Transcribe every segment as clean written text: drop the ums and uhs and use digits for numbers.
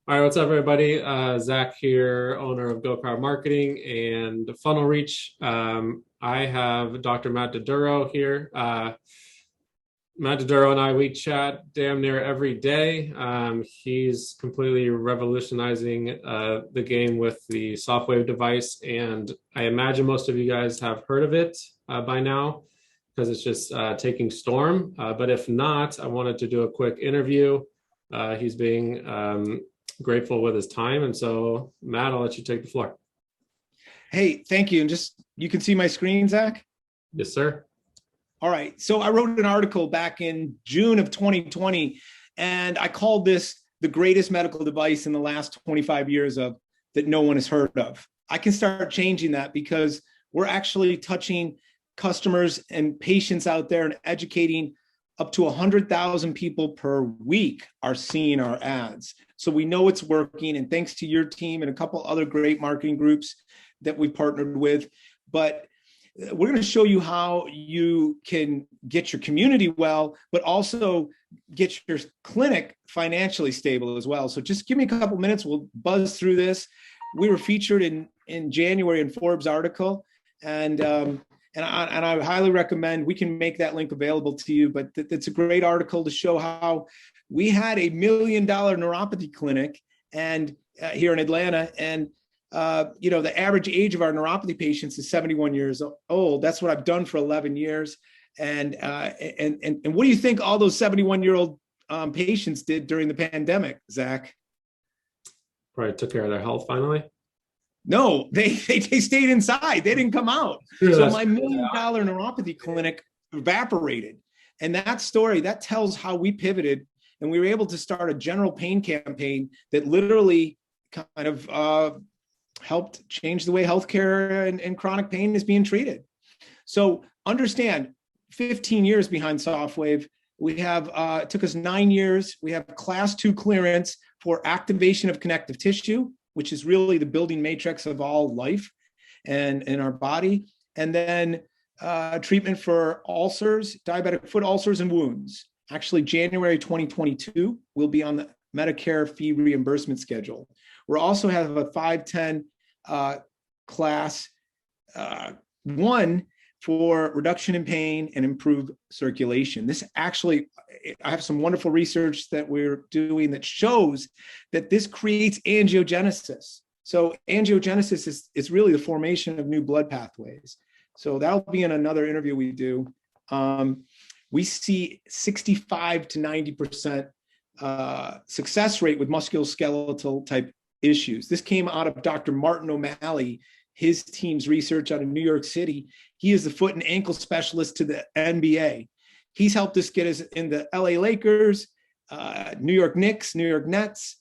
All right, what's up, everybody? Zach here, owner of goChiro Marketing and Funnel Reach. I have Dr. Matt DiDuro here. Matt DiDuro and I, we chat damn near every day. He's completely revolutionizing the game with the Softwave device, and I imagine most of you guys have heard of it by now because it's just taking storm. But if not, I wanted to do a quick interview. He's being grateful with his time. And so, Matt, I'll let you take the floor. Hey, thank you. And just, you can see my screen, Zach? Yes, sir. All right. So I wrote an article back in June of 2020, and I called this the greatest medical device in the last 25 years of that no one has heard of. I can start changing that because we're actually touching customers and patients out there and educating. Up to 100,000 people per week are seeing our ads. So we know it's working, and thanks to your team and a couple other great marketing groups that we partnered with. But we're going to show you how you can get your community well, but also get your clinic financially stable as well. So just give me a couple minutes. We'll buzz through this. We were featured in January in Forbes article, and I highly recommend, we can make that link available to you, but it's a great article to show how we had $1 million neuropathy clinic and here in Atlanta. And, the average age of our neuropathy patients is 71 years old. That's what I've done for 11 years. And what do you think all those 71-year-old patients did during the pandemic, Zach? Probably took care of their health finally. No, they stayed inside. They didn't come out. Sure, so my $1 million neuropathy clinic evaporated. And that story, that tells how we pivoted, and we were able to start a general pain campaign that literally kind of helped change the way healthcare and chronic pain is being treated. So understand, 15 years behind Softwave. We have, it took us 9 years. We have class 2 clearance for activation of connective tissue, which is really the building matrix of all life and in our body. And then treatment for ulcers, diabetic foot ulcers and wounds. Actually, January 2022 will be on the Medicare fee reimbursement schedule. We'll also have a 510 class 1 for reduction in pain and improved circulation. This actually, I have some wonderful research that we're doing that shows that this creates angiogenesis. So angiogenesis is really the formation of new blood pathways. So that'll be in another interview we do. We see 65 to 90% success rate with musculoskeletal type issues. This came out of Dr. Martin O'Malley, his team's research out of New York City. He is the foot and ankle specialist to the NBA. He's helped us get us in the LA Lakers, New York Knicks, New York Nets,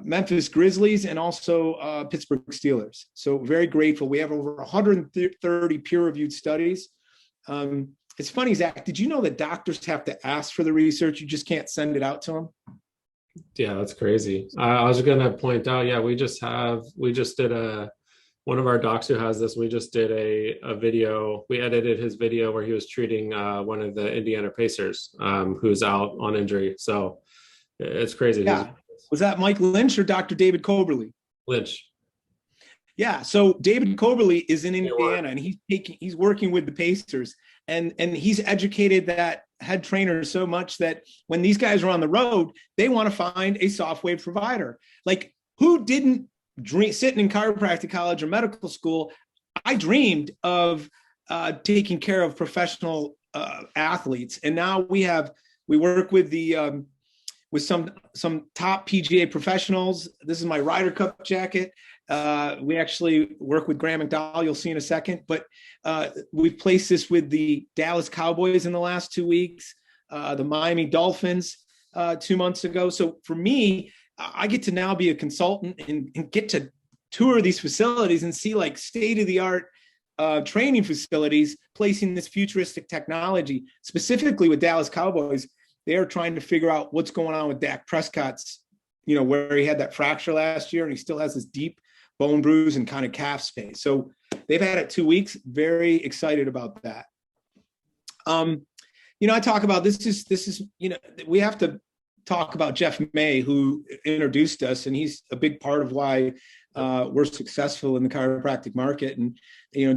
Memphis Grizzlies, and also Pittsburgh Steelers. So very grateful. We have over 130 peer-reviewed studies. It's funny, Zach, did you know that doctors have to ask for the research? You just can't send it out to them? Yeah, that's crazy. I was going to point out, yeah, we just did one of our docs who has this, we just did a video. We edited his video where he was treating one of the Indiana Pacers who's out on injury. So it's crazy. Yeah. Was that Mike Lynch or Dr. David Coberly? Lynch. Yeah. So David Coberly is in Indiana, and he's working with the Pacers, and he's educated that head trainers so much that when these guys are on the road, they want to find a Softwave provider. Like, who didn't sitting in chiropractic college or medical school? I dreamed of taking care of professional athletes, and now we work with with some top PGA professionals. This is my Ryder Cup jacket. We actually work with Graham McDowell, you'll see in a second, but we've placed this with the Dallas Cowboys in the last 2 weeks, the Miami Dolphins 2 months ago. So for me, I get to now be a consultant and get to tour these facilities and see like state-of-the-art training facilities placing this futuristic technology. Specifically with Dallas Cowboys, they are trying to figure out what's going on with Dak Prescott's, where he had that fracture last year and he still has this deep bone bruise and kind of calf space. So they've had it 2 weeks. Very excited about that. I talk about this is, we have to talk about Jeff May, who introduced us, and he's a big part of why we're successful in the chiropractic market. And,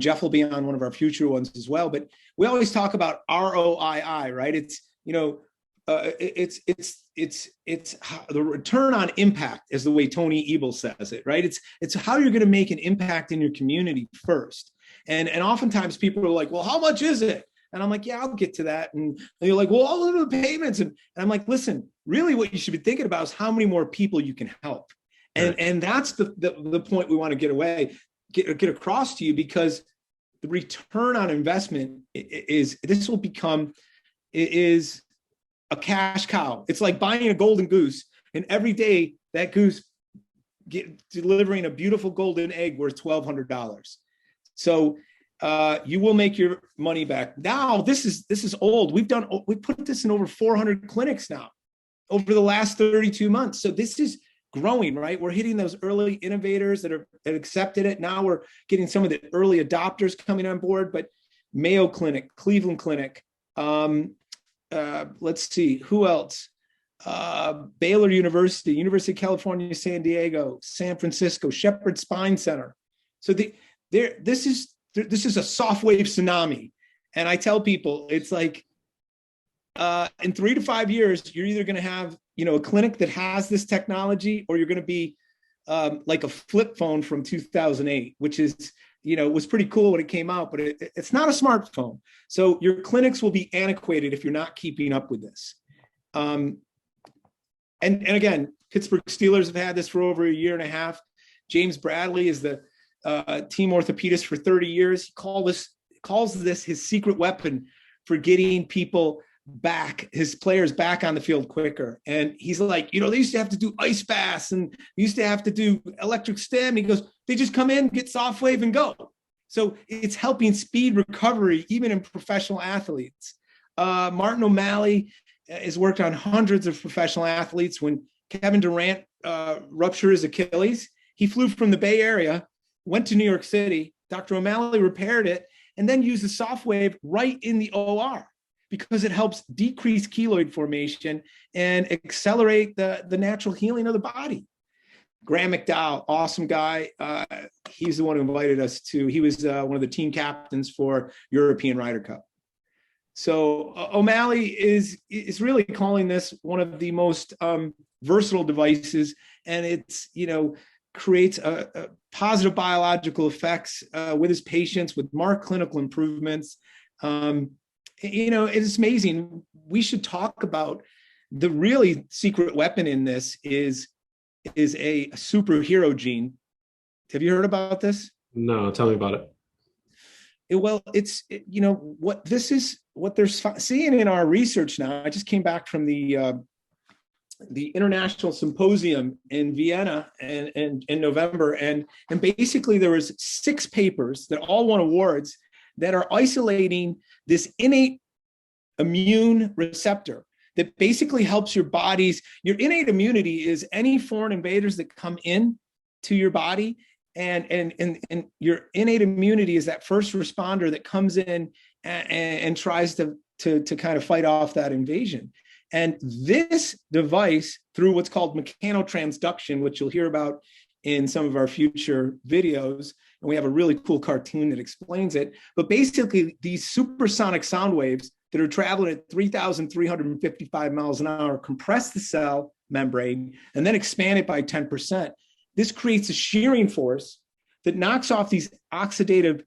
Jeff will be on one of our future ones as well. But we always talk about ROII, right? It's, it's how, the return on impact is the way Tony Ebel says it, right? It's how you're going to make an impact in your community first. And oftentimes people are like, well, how much is it? And I'm like, yeah, I'll get to that. And you're like, well, all of the payments. And I'm like, listen, really what you should be thinking about is how many more people you can help. And that's the point we want to get across to you, because the return on investment is a cash cow. It's like buying a golden goose, and every day that goose delivering a beautiful golden egg worth $1,200. So you will make your money back. Now, this is old. We put this in over 400 clinics now over the last 32 months. So this is growing, right? We're hitting those early innovators that accepted it. Now we're getting some of the early adopters coming on board. But Mayo Clinic, Cleveland Clinic, let's see, who else? Baylor University, University of California, San Diego, San Francisco, Shepherd Spine Center. So this is a Softwave tsunami. And I tell people, it's like in 3 to 5 years, you're either going to have, a clinic that has this technology, or you're going to be like a flip phone from 2008, which is, was pretty cool when it came out, but it's not a smartphone. So your clinics will be antiquated if you're not keeping up with this. And again, Pittsburgh Steelers have had this for over a year and a half. James Bradley is the team orthopedist for 30 years. He calls this his secret weapon for getting people back, his players back on the field quicker. And he's like, they used to have to do ice baths and they used to have to do electric stim. He goes, they just come in, get Softwave and go. So it's helping speed recovery, even in professional athletes. Martin O'Malley has worked on hundreds of professional athletes. When Kevin Durant ruptured his Achilles, he flew from the Bay Area, went to New York City. Dr. O'Malley repaired it, and then used the Softwave right in the OR, because it helps decrease keloid formation and accelerate the natural healing of the body. Graham McDowell, awesome guy. He's the one who invited us he was one of the team captains for European Ryder Cup. So O'Malley is really calling this one of the most versatile devices, and it's, creates a positive biological effects with his patients, with marked clinical improvements. It's amazing. We should talk about the really secret weapon in this is a superhero gene. Have you heard about this? No, tell me about it. What they're seeing in our research now. I just came back from the International Symposium in Vienna in November, and basically there was 6 papers that all won awards that are isolating this innate immune receptor that basically helps your innate immunity is any foreign invaders that come in to your body, and your innate immunity is that first responder that comes in and tries to kind of fight off that invasion. And this device, through what's called mechanotransduction, which you'll hear about in some of our future videos, and we have a really cool cartoon that explains it. But basically, these supersonic sound waves that are traveling at 3,355 miles an hour compress the cell membrane and then expand it by 10%. This creates a shearing force that knocks off these oxidative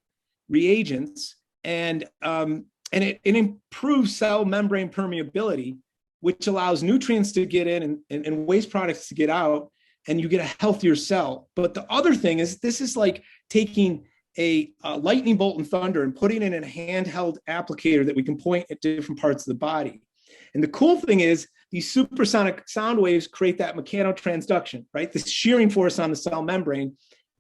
reagents, and it improves cell membrane permeability, which allows nutrients to get in and waste products to get out, and you get a healthier cell. But the other thing is, this is like taking a lightning bolt and thunder and putting it in a handheld applicator that we can point at different parts of the body. And the cool thing is, these supersonic sound waves create that mechanotransduction, right? This shearing force on the cell membrane,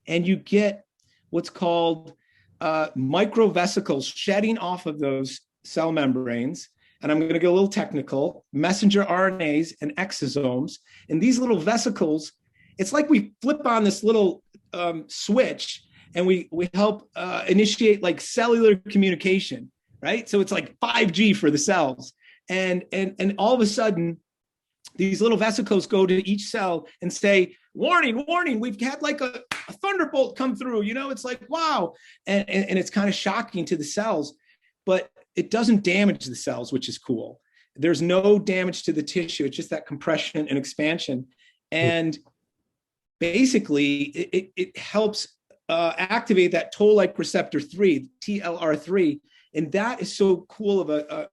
and you get what's called microvesicles shedding off of those cell membranes. And I'm going to get a little technical, messenger RNAs and exosomes. And these little vesicles, it's like we flip on this little switch, and we help initiate like cellular communication, right? So it's like 5G for the cells. And all of a sudden, these little vesicles go to each cell and say, warning, warning, we've had like a thunderbolt come through. It's like, wow. And it's kind of shocking to the cells, but it doesn't damage the cells, which is cool. There's no damage to the tissue. It's just that compression and expansion. And basically, it helps activate that toll-like receptor 3, TLR3. And that is so cool of a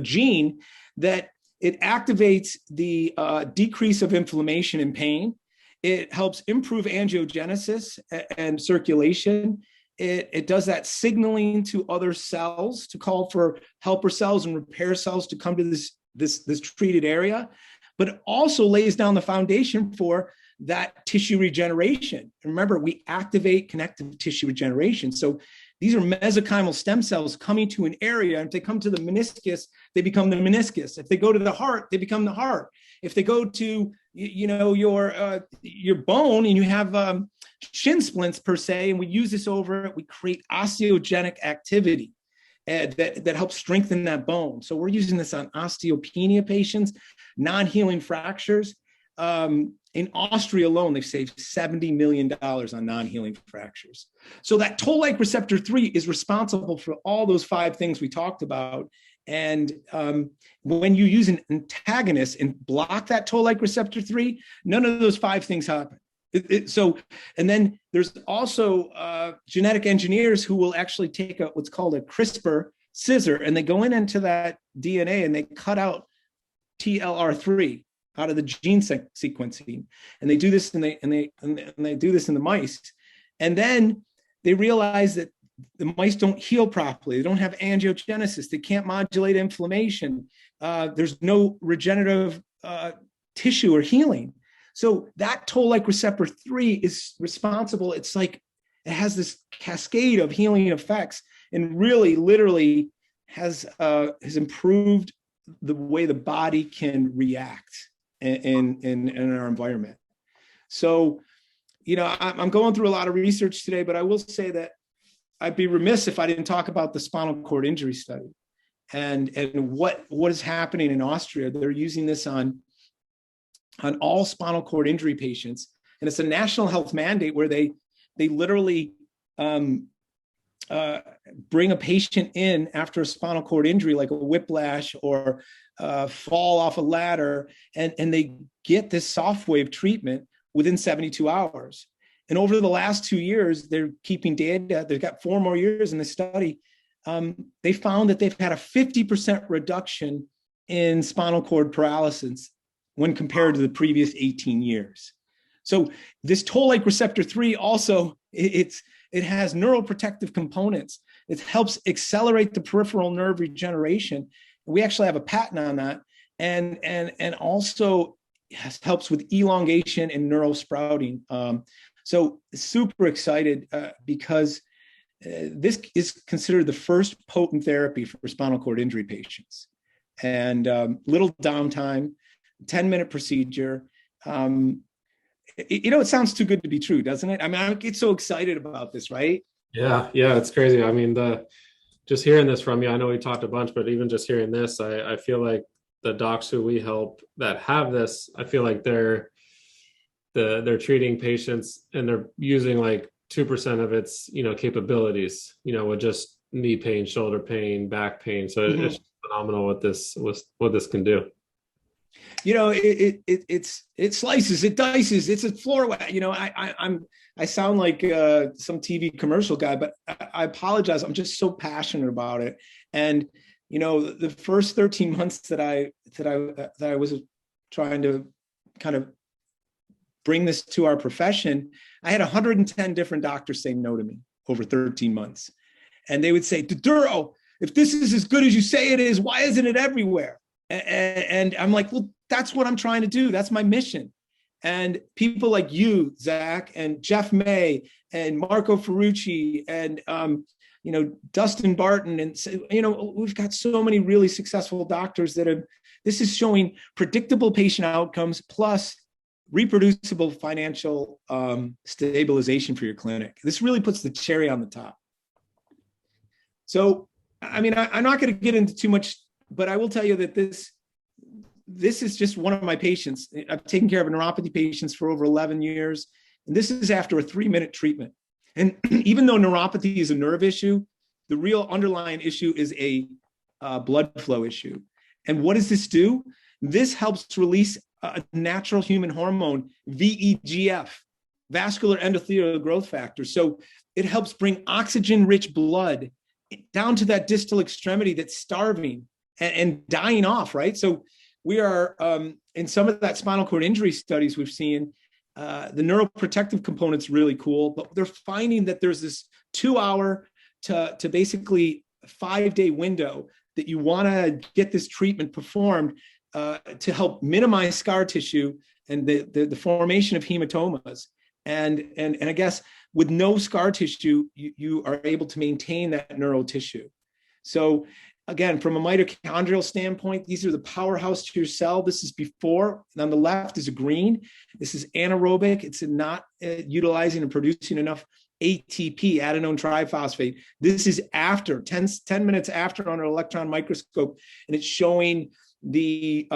gene that it activates the decrease of inflammation and pain. It helps improve angiogenesis and circulation. It does that signaling to other cells to call for helper cells and repair cells to come to this treated area, but it also lays down the foundation for that tissue regeneration. And remember, we activate connective tissue regeneration. So these are mesenchymal stem cells coming to an area. And if they come to the meniscus, they become the meniscus. If they go to the heart, they become the heart. If they go to your bone and you have shin splints per se, and we use this over it, we create osteogenic activity that helps strengthen that bone. So we're using this on osteopenia patients, non-healing fractures. In Austria alone, they've saved $70 million on non-healing fractures. So that toll-like receptor 3 is responsible for all those 5 things we talked about. And when you use an antagonist and block that toll-like receptor 3, none of those 5 things happen. And then there's also genetic engineers who will actually take what's called a CRISPR scissor, and they go into that DNA and they cut out TLR3 out of the gene sequencing, and they do this and they do this in the mice, and then they realize that the mice don't heal properly. They don't have angiogenesis. They can't modulate inflammation. There's no regenerative tissue or healing. So that toll-like receptor 3 is responsible. It's like it has this cascade of healing effects, and really, literally, has improved the way the body can react in our environment. So, I'm going through a lot of research today, but I will say that I'd be remiss if I didn't talk about the spinal cord injury study and what is happening in Austria. They're using this on all spinal cord injury patients, and it's a national health mandate where they literally bring a patient in after a spinal cord injury, like a whiplash or fall off a ladder, and they get this Softwave treatment within 72 hours. And over the last 2 years, they're keeping data. They've got 4 more years in the study. They found that they've had a 50% reduction in spinal cord paralysis when compared to the previous 18 years. So this toll-like receptor 3 also, it has neuroprotective components. It helps accelerate the peripheral nerve regeneration. We actually have a patent on that, and also helps with elongation and neural sprouting. So super excited because this is considered the first potent therapy for spinal cord injury patients. And little downtime, 10-minute procedure. It sounds too good to be true, doesn't it? I mean, I get so excited about this, right? Yeah, it's crazy. I mean, just hearing this from you, I know we talked a bunch, but even just hearing this, I feel like the docs who we help that have this, I feel like they're treating patients and they're using like 2% of its, capabilities, with just knee pain, shoulder pain, back pain. So it's phenomenal what this can do. It slices, it dices, it's a floor. I sound like some TV commercial guy, but I apologize. I'm just so passionate about it. And the first 13 months that I was trying to kind of bring this to our profession, I had 110 different doctors say no to me over 13 months. And they would say, DiDuro, if this is as good as you say it is, why isn't it everywhere? And I'm like, well, that's what I'm trying to do. That's my mission. And people like you, Zach, and Jeff May, and Marco Ferrucci, and Dustin Barton, and we've got so many really successful doctors this is showing predictable patient outcomes plus reproducible financial stabilization for your clinic. This really puts the cherry on the top. So, I mean, I'm not going to get into too much, but I will tell you that this is just one of my patients. I've taken care of neuropathy patients for over 11 years. And this is after a 3-minute treatment. And even though neuropathy is a nerve issue, the real underlying issue is a blood flow issue. And what does this do? This helps release a natural human hormone, VEGF, vascular endothelial growth factor. So it helps bring oxygen-rich blood down to that distal extremity that's starving and dying off, right? So we are, in some of that spinal cord injury studies we've seen, the neuroprotective component's really cool, but they're finding that there's this 2-hour to basically 5-day window that you want to get this treatment performed to help minimize scar tissue and the formation of hematomas. And I guess with no scar tissue, you are able to maintain that neural tissue. So again, from a mitochondrial standpoint, these are the powerhouse to your cell. This is before, and on the left is a green. This is anaerobic. It's not utilizing and producing enough ATP, adenine triphosphate. This is after, 10 minutes after on an electron microscope, and it's showing the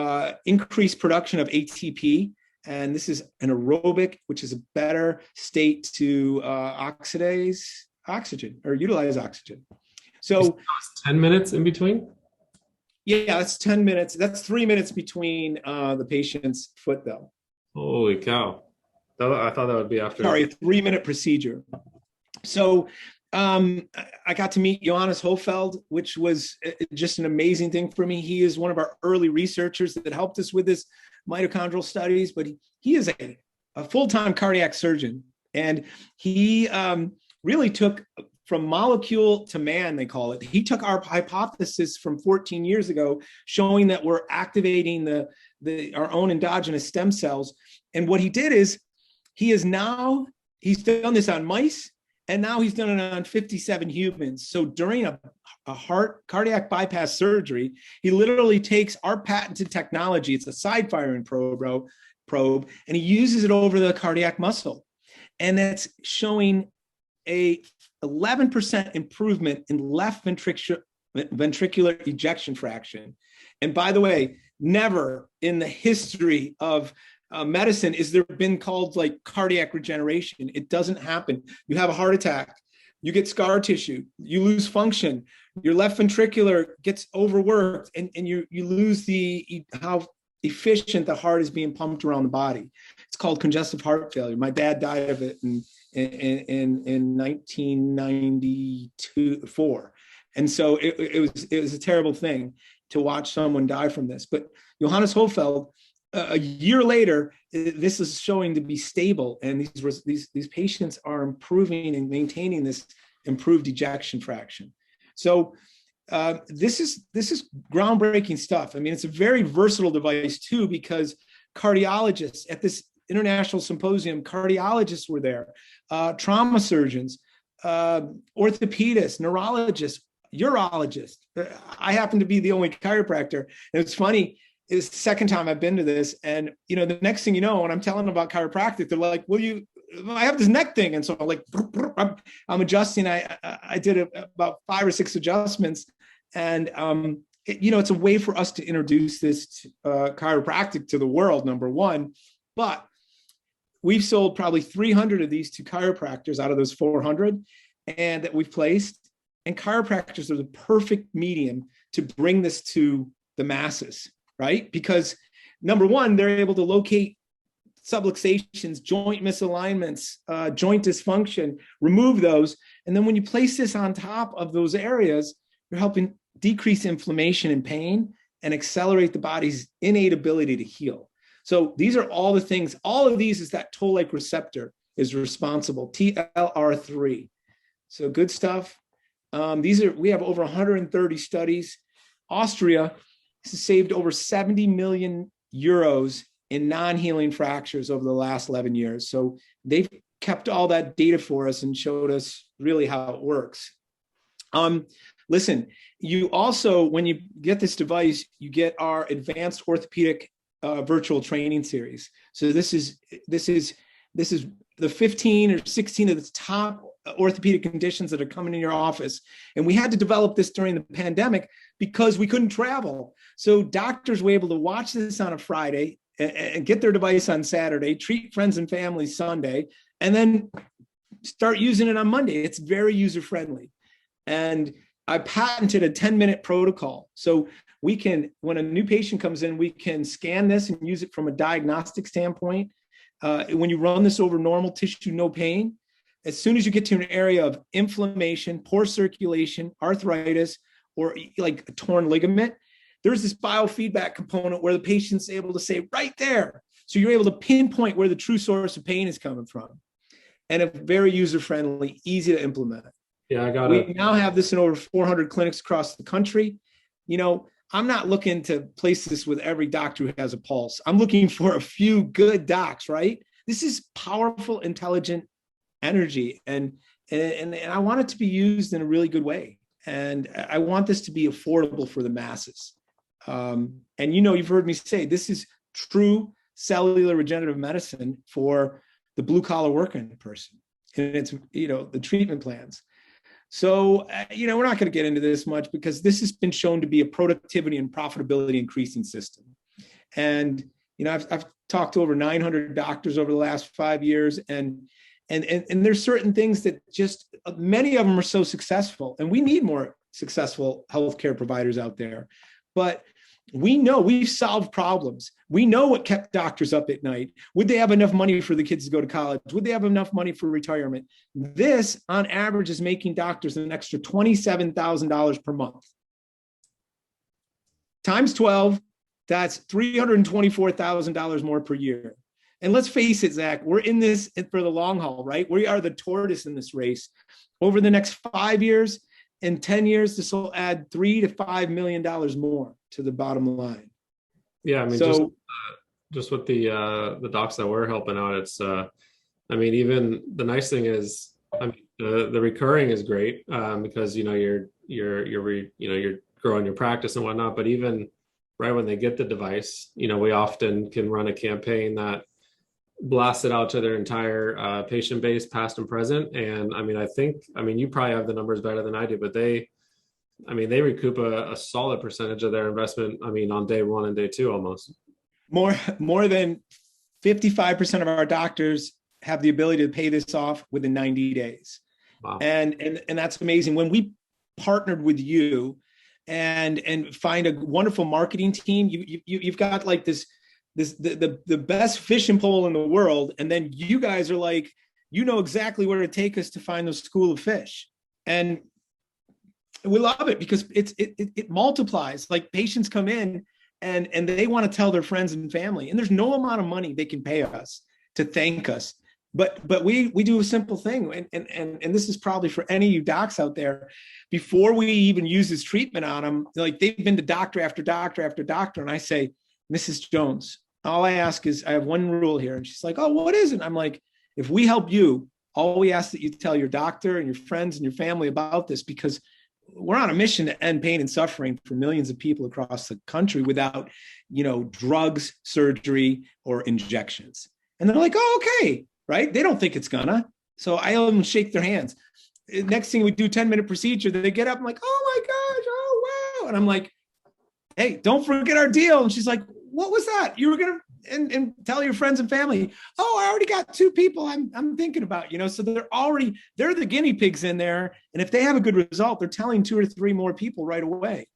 increased production of ATP. And this is an aerobic, which is a better state to oxidize oxygen or utilize oxygen. So 10 minutes in between? Yeah, that's 10 minutes. That's 3 minutes between the patient's foot, though. Holy cow. I thought that would be after. Sorry, a 3-minute procedure. So I got to meet Johannes Hofeld, which was just an amazing thing for me. He is one of our early researchers that helped us with this mitochondrial studies, but he is a full-time cardiac surgeon. And he really took from molecule to man, they call it. He took our hypothesis from 14 years ago, showing that we're activating our own endogenous stem cells. And what he did is he's done this on mice, and now he's done it on 57 humans. So during a cardiac bypass surgery, he literally takes our patented technology, it's a side firing probe, and he uses it over the cardiac muscle. And that's showing a 11% improvement in left ventricular ejection fraction. And by the way, never in the history of medicine is there been called like cardiac regeneration. It doesn't happen. You have a heart attack, you get scar tissue, you lose function, your left ventricular gets overworked, and you lose how efficient the heart is being pumped around the body. It's called congestive heart failure. My dad died of it in 1994. And so it was a terrible thing to watch someone die from this. But Johannes Hofeld, a year later, this is showing to be stable, and these patients are improving and maintaining this improved ejection fraction. So this is groundbreaking stuff. I mean, it's a very versatile device too, because cardiologists at this international symposium, cardiologists were there, trauma surgeons, orthopedists, neurologists, urologists. I happen to be the only chiropractor. And it's funny, it's the second time I've been to this. And, the next thing you know, when I'm telling them about chiropractic, they're like, I have this neck thing. And so I'm like, I'm adjusting. I did about 5 or 6 adjustments. And, it's a way for us to introduce this chiropractic to the world, number one. But we've sold probably 300 of these to chiropractors out of those 400 and that we've placed. And chiropractors are the perfect medium to bring this to the masses, right? Because number one, they're able to locate subluxations, joint misalignments, joint dysfunction, remove those. And then when you place this on top of those areas, you're helping decrease inflammation and pain and accelerate the body's innate ability to heal. So these are all the things. All of these is that toll-like receptor is responsible, TLR3. So good stuff. We have over 130 studies. Austria has saved over 70 million euros in non-healing fractures over the last 11 years. So they've kept all that data for us and showed us really how it works. Listen, you also, when you get this device, you get our advanced orthopedic virtual training series. So this is the 15 or 16 of the top orthopedic conditions that are coming in your office. And we had to develop this during the pandemic because we couldn't travel. So doctors were able to watch this on a Friday and get their device on Saturday, treat friends and family Sunday, and then start using it on Monday. It's very user-friendly. And I patented a 10-minute protocol. So we can, when a new patient comes in, we can scan this and use it from a diagnostic standpoint. When you run this over normal tissue, no pain, as soon as you get to an area of inflammation, poor circulation, arthritis, or like a torn ligament, there's this biofeedback component where the patient's able to say right there. So you're able to pinpoint where the true source of pain is coming from. And it's very user-friendly, easy to implement. Yeah, I got We it. now have this in over 400 clinics across the country. You know, I'm not looking to place this with every doctor who has a pulse. I'm looking for a few good docs, right? This is powerful, intelligent energy. And I want it to be used in a really good way. And I want this to be affordable for the masses. And, you know, you've heard me say, this is true cellular regenerative medicine for the blue collar working person. And it's, you know, the treatment plans. So, you know, we're not going to get into this much because this has been shown to be a productivity and profitability increasing system. And, you know, I've talked to over 900 doctors over the last 5 years, and there's certain things that just, many of them are so successful, and we need more successful healthcare providers out there. But we know we've solved problems. We know what kept doctors up at night. Would they have enough money for the kids to go to college? Would they have enough money for retirement? This, on average, is making doctors an extra $27,000 per month. Times 12, that's $324,000 more per year. And let's face it, Zach, we're in this for the long haul, right? We are the tortoise in this race. Over the next 5 years and 10 years, this will add $3 to $5 million more to the bottom line. Yeah, I mean, so, just with the docs that we're helping out, it's I mean, even the nice thing is, I mean, the recurring is great because you know you're growing your practice and whatnot. But even right when they get the device, you know, we often can run a campaign that blast it out to their entire patient base, past and present. And I mean, you probably have the numbers better than I do, but they recoup a solid percentage of their investment. I mean, on day one and day two, almost. More than 55% of our doctors have the ability to pay this off within 90 days. Wow. And that's amazing. When we partnered with you and find a wonderful marketing team, you've got like the best fishing pole in the world. And then you guys are like, you know exactly where to take us to find the school of fish. And we love it because it multiplies. Like patients come in and they want to tell their friends and family, and there's no amount of money they can pay us to thank us. But we do a simple thing. And this is probably for any of you docs out there, before we even use this treatment on them, like they've been to doctor after doctor after doctor. And I say, Mrs. Jones, all I ask is, I have one rule here. And she's like, oh, what is it? I'm like, if we help you, all we ask that you tell your doctor and your friends and your family about this, because we're on a mission to end pain and suffering for millions of people across the country without, you know, drugs, surgery, or injections. And they're like, oh, okay, right? They don't think it's gonna. So I let them shake their hands. Next thing we do, 10-minute procedure, they get up, I'm like, oh my gosh, oh wow. And I'm like, hey, don't forget our deal. And she's like, what was that? You were gonna and tell your friends and family, oh, I already got 2 people I'm thinking about, you know. So they're the guinea pigs in there. And if they have a good result, they're telling 2 or 3 more people right away.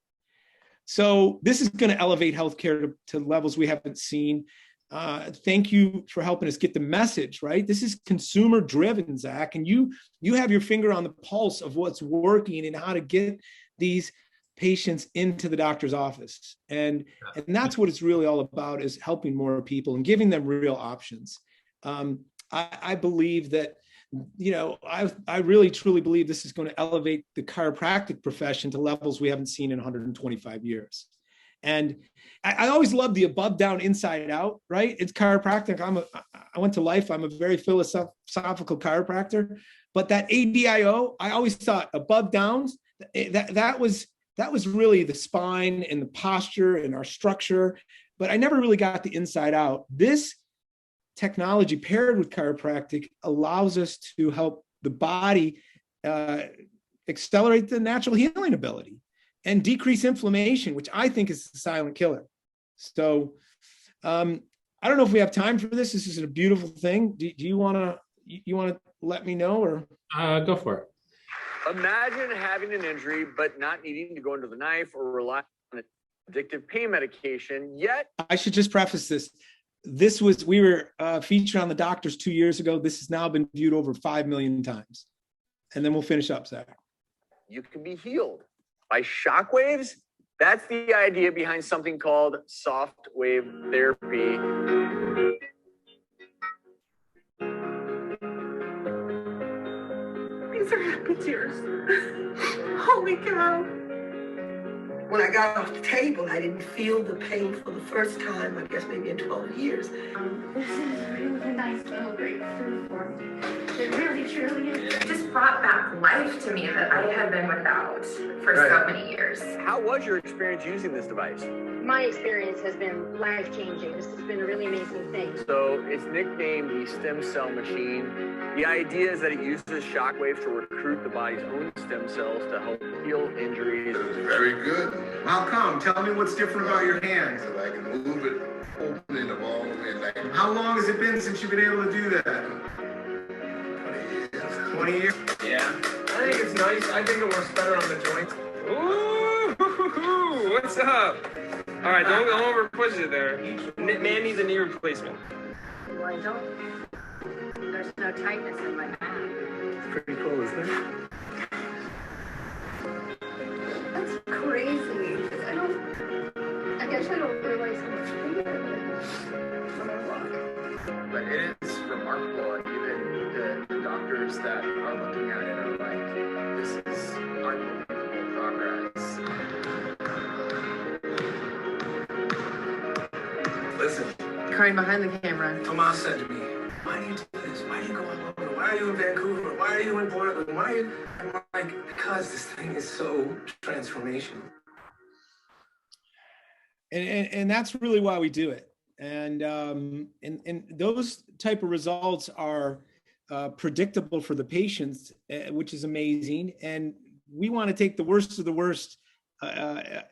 So this is going to elevate healthcare to levels we haven't seen. Thank you for helping us get the message, right? This is consumer driven, Zach, and you have your finger on the pulse of what's working and how to get these patients into the doctor's office. And that's what it's really all about, is helping more people and giving them real options. I believe that, you know, I really truly believe this is going to elevate the chiropractic profession to levels we haven't seen in 125 years. And I always love the above, down, inside out, right? It's chiropractic. I went to life. I'm a very philosophical chiropractor, but that ADIO, I always thought above, downs, that was really the spine and the posture and our structure, but I never really got the inside out. This technology paired with chiropractic allows us to help the body accelerate the natural healing ability and decrease inflammation, which I think is the silent killer. So I don't know if we have time for this. This is a beautiful thing. Do you want to let me know, or go for it? Imagine having an injury, but not needing to go under the knife or rely on addictive pain medication, yet. I should just preface this. We were featured on the Doctors 2 years ago. This has now been viewed over 5 million times. And then we'll finish up, Zach. You can be healed by shock waves. That's the idea behind something called Softwave therapy. These are happy tears. Holy cow. When I got off the table, I didn't feel the pain for the first time, I guess maybe in 12 years. This is really nice little grapefruit for me. It really, truly is. It just brought back life to me that I had been without for so many years. How was your experience using this device? My experience has been life-changing. This has been a really amazing thing. So it's nicknamed the stem cell machine. The idea is that it uses shockwaves to recruit the body's own stem cells to help heal injuries. Very good. How come? Tell me what's different about your hands. So I can move it, open it all the way. How long has it been since you've been able to do that? 20 years. Yeah. I think it's nice. I think it works better on the joints. Ooh, what's up? All right, don't over push it there. Man needs a knee replacement. Well, I don't. There's no tightness in my back. It's pretty cool, isn't it? That's crazy. I guess I don't realize how much pain when I walk. But it is remarkable, and even the doctors that are looking at it are like, this is unbelievable progress. Listen. Crying behind the camera. Tomas said to me, why do you do this? Why do you go all over? Why are you in Vancouver? Why are you in Portland? Why are you? I'm like, because this thing is so transformational. And that's really why we do it. And those type of results are predictable for the patients, which is amazing. And we want to take the worst of the worst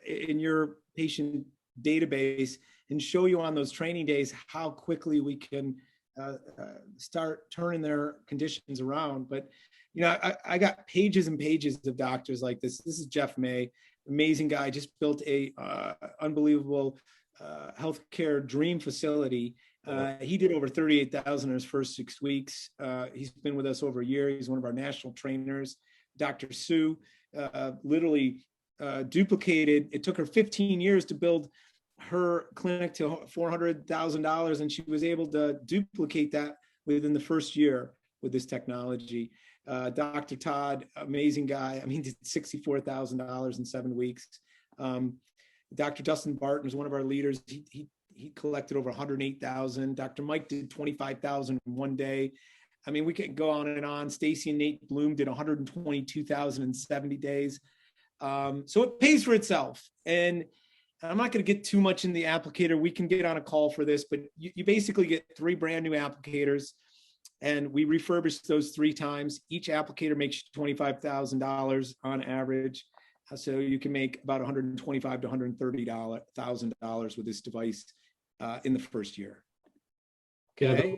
in your patient database and show you on those training days how quickly we can start turning their conditions around. But, you know, I got pages and pages of doctors like this. This is Jeff May, amazing guy, just built a unbelievable healthcare dream facility. He did over 38,000 in his first 6 weeks. He's been with us over a year. He's one of our national trainers. Dr. Sue literally duplicated. It took her 15 years to build her clinic to $400,000, and she was able to duplicate that within the first year with this technology. Dr. Todd, amazing guy. I mean, he did $64,000 in 7 weeks. Dr. Dustin Barton is one of our leaders. He collected over 108,000. Dr. Mike did 25,000 in 1 day. I mean, we could go on and on. Stacy and Nate Bloom did 122,000 in 70 days. So it pays for itself. And I'm not going to get too much in the applicator. We can get on a call for this, but you basically get 3 brand new applicators, and we refurbish those 3 times. Each applicator makes you $25,000 on average. So you can make about $125,000 to $130,000 with this device in the first year. Okay.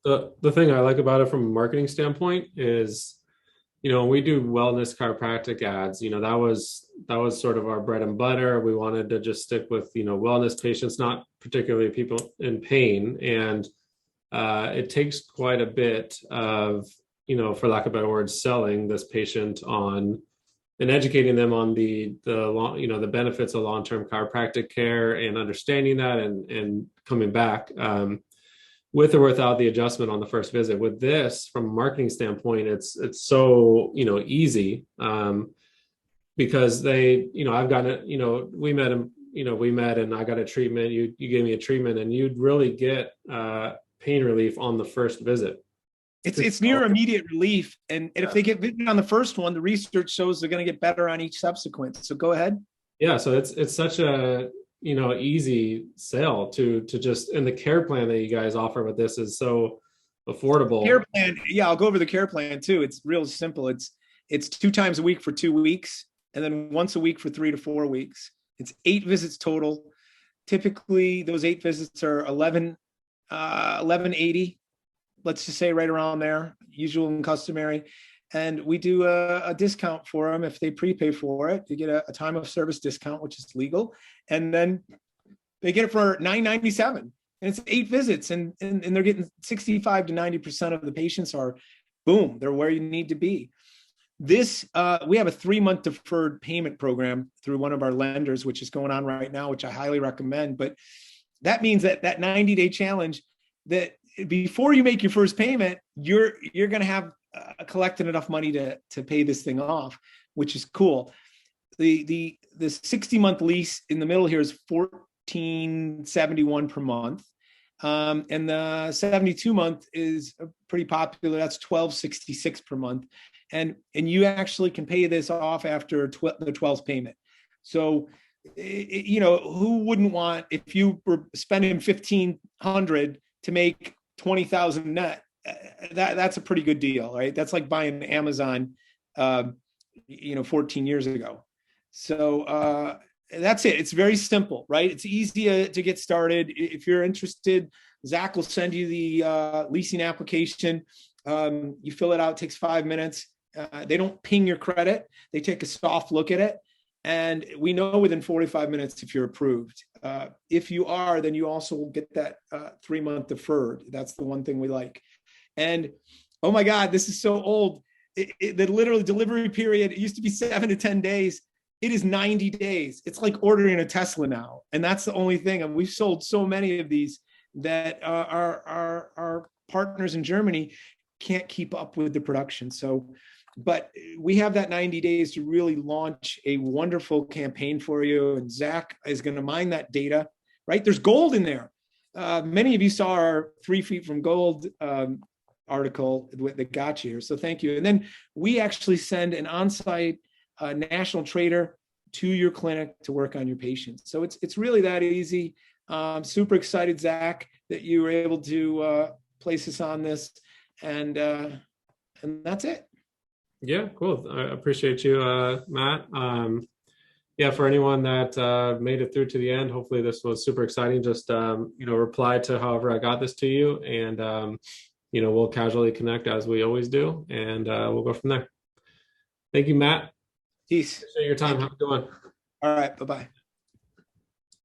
The thing I like about it from a marketing standpoint is, you know, we do wellness chiropractic ads. You know, that was sort of our bread and butter. We wanted to just stick with, you know, wellness patients, not particularly people in pain. And it takes quite a bit of, you know, for lack of better words, selling this patient on and educating them on the benefits of long-term chiropractic care and understanding that and coming back. With or without the adjustment on the first visit. With this, from a marketing standpoint, it's so, you know, easy because they, you know, I've gotten it, you know, we met and I got a treatment, you gave me a treatment, and you'd really get pain relief on the first visit. It's near immediate relief. And if they get bitten on the first one, the research shows they're going to get better on each subsequent. So go ahead. Yeah. So it's such a, you know, easy sale to just, and the care plan that you guys offer with this is so affordable. Care plan. Yeah, I'll go over the care plan too. It's real simple. It's 2 times a week for 2 weeks, and then once a week for 3 to 4 weeks. It's 8 visits total. Typically, those 8 visits are 1180. Let's just say right around there, usual and customary. And we do a discount for them if they prepay for it. You get a time of service discount, which is legal, and then they get it for $997. And it's 8 visits, and they're getting 65 to 90% of the patients are, boom, they're where you need to be. This, we have a 3-month deferred payment program through one of our lenders, which is going on right now, which I highly recommend. But that means that 90-day challenge, that before you make your first payment, you're going to have collected enough money to pay this thing off, which is cool. The 60-month lease in the middle here is $1471 per month. And the 72-month is pretty popular. That's $1266 per month. And you actually can pay this off after the 12th payment. So, who wouldn't want, if you were spending $1,500 to make $20,000 net, that's a pretty good deal, right? That's like buying Amazon, 14 years ago. So that's it. It's very simple, right? It's easy to get started. If you're interested, Zach will send you the leasing application. You fill it out, it takes 5 minutes. They don't ping your credit. They take a soft look at it. And we know within 45 minutes if you're approved. If you are, then you also will get that 3-month deferred. That's the one thing we like. And oh my God, this is so old. The literal delivery period, it used to be 7 to 10 days. It is 90 days. It's like ordering a Tesla now. And that's the only thing. And we've sold so many of these that our partners in Germany can't keep up with the production. So, but we have that 90 days to really launch a wonderful campaign for you. And Zach is going to mine that data, right? There's gold in there. Many of you saw our 3 Feet from Gold article that got you here. So thank you. And then we actually send an on-site national trader to your clinic to work on your patients. So it's really that easy. Super excited, Zach, that you were able to place us on this. And that's it. Yeah, cool. I appreciate you, Matt. For anyone that made it through to the end, hopefully this was super exciting. Just, reply to however I got this to you, and, we'll casually connect as we always do, and we'll go from there. Thank you, Matt. Peace. Appreciate your time. Have a good one. All right. Bye-bye.